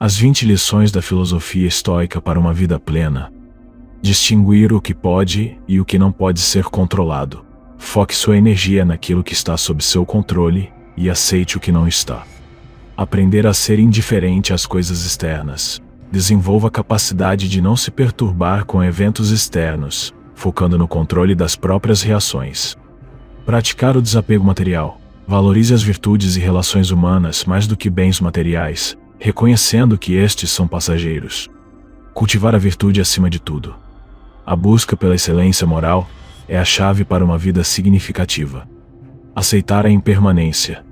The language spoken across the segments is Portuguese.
As 20 lições da filosofia estoica para uma vida plena. Distinguir o que pode e o que não pode ser controlado. Foque sua energia naquilo que está sob seu controle e aceite o que não está. Aprender a ser indiferente às coisas externas. Desenvolva a capacidade de não se perturbar com eventos externos, focando no controle das próprias reações. Praticar o desapego material. Valorize as virtudes e relações humanas mais do que bens materiais, reconhecendo que estes são passageiros. Cultivar a virtude acima de tudo. A busca pela excelência moral é a chave para uma vida significativa. Aceitar a impermanência.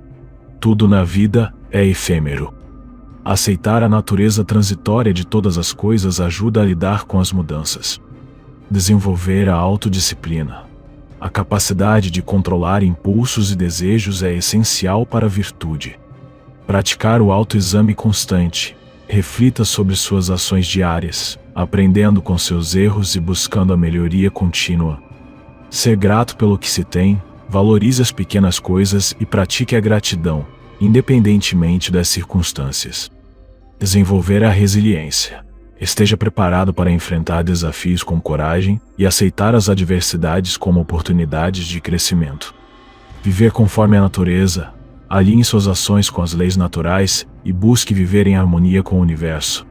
Tudo na vida é efêmero. Aceitar a natureza transitória de todas as coisas ajuda a lidar com as mudanças. Desenvolver a autodisciplina. A capacidade de controlar impulsos e desejos é essencial para a virtude. Praticar o autoexame constante. Reflita sobre suas ações diárias, aprendendo com seus erros e buscando a melhoria contínua. Ser grato pelo que se tem, valorize as pequenas coisas e pratique a gratidão, independentemente das circunstâncias. Desenvolver a resiliência. Esteja preparado para enfrentar desafios com coragem e aceitar as adversidades como oportunidades de crescimento. Viver conforme a natureza. Alinhe suas ações com as leis naturais e busque viver em harmonia com o universo.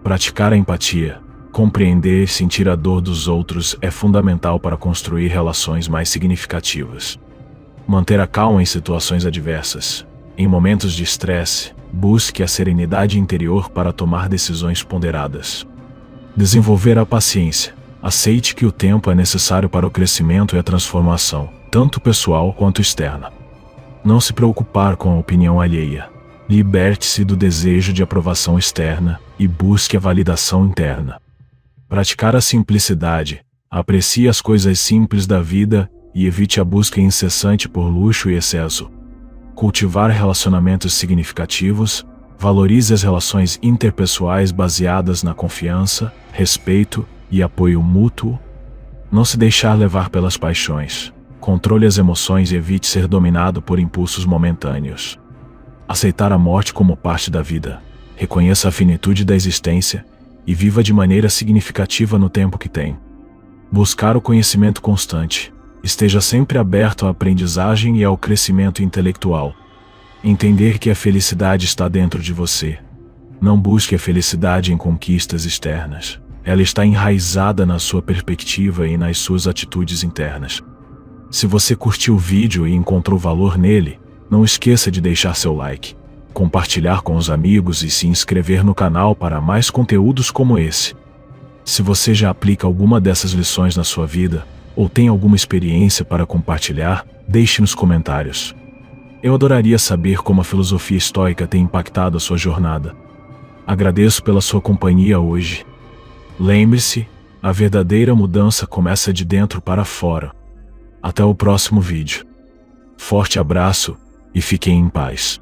Praticar a empatia. Compreender e sentir a dor dos outros é fundamental para construir relações mais significativas. Manter a calma em situações adversas. Em momentos de estresse, busque a serenidade interior para tomar decisões ponderadas. Desenvolver a paciência. Aceite que o tempo é necessário para o crescimento e a transformação, tanto pessoal quanto externa. Não se preocupar com a opinião alheia. Liberte-se do desejo de aprovação externa e busque a validação interna. Praticar a simplicidade. Aprecie as coisas simples da vida e evite a busca incessante por luxo e excesso. Cultivar relacionamentos significativos. Valorize as relações interpessoais baseadas na confiança, respeito e apoio mútuo. Não se deixar levar pelas paixões. Controle as emoções e evite ser dominado por impulsos momentâneos. Aceitar a morte como parte da vida. Reconheça a finitude da existência e viva de maneira significativa no tempo que tem. Buscar o conhecimento constante. Esteja sempre aberto à aprendizagem e ao crescimento intelectual. Entender que a felicidade está dentro de você. Não busque a felicidade em conquistas externas. Ela está enraizada na sua perspectiva e nas suas atitudes internas. Se você curtiu o vídeo e encontrou valor nele, não esqueça de deixar seu like, compartilhar com os amigos e se inscrever no canal para mais conteúdos como esse. Se você já aplica alguma dessas lições na sua vida, ou tem alguma experiência para compartilhar, deixe nos comentários. Eu adoraria saber como a filosofia estoica tem impactado a sua jornada. Agradeço pela sua companhia hoje. Lembre-se, a verdadeira mudança começa de dentro para fora. Até o próximo vídeo. Forte abraço e fiquem em paz.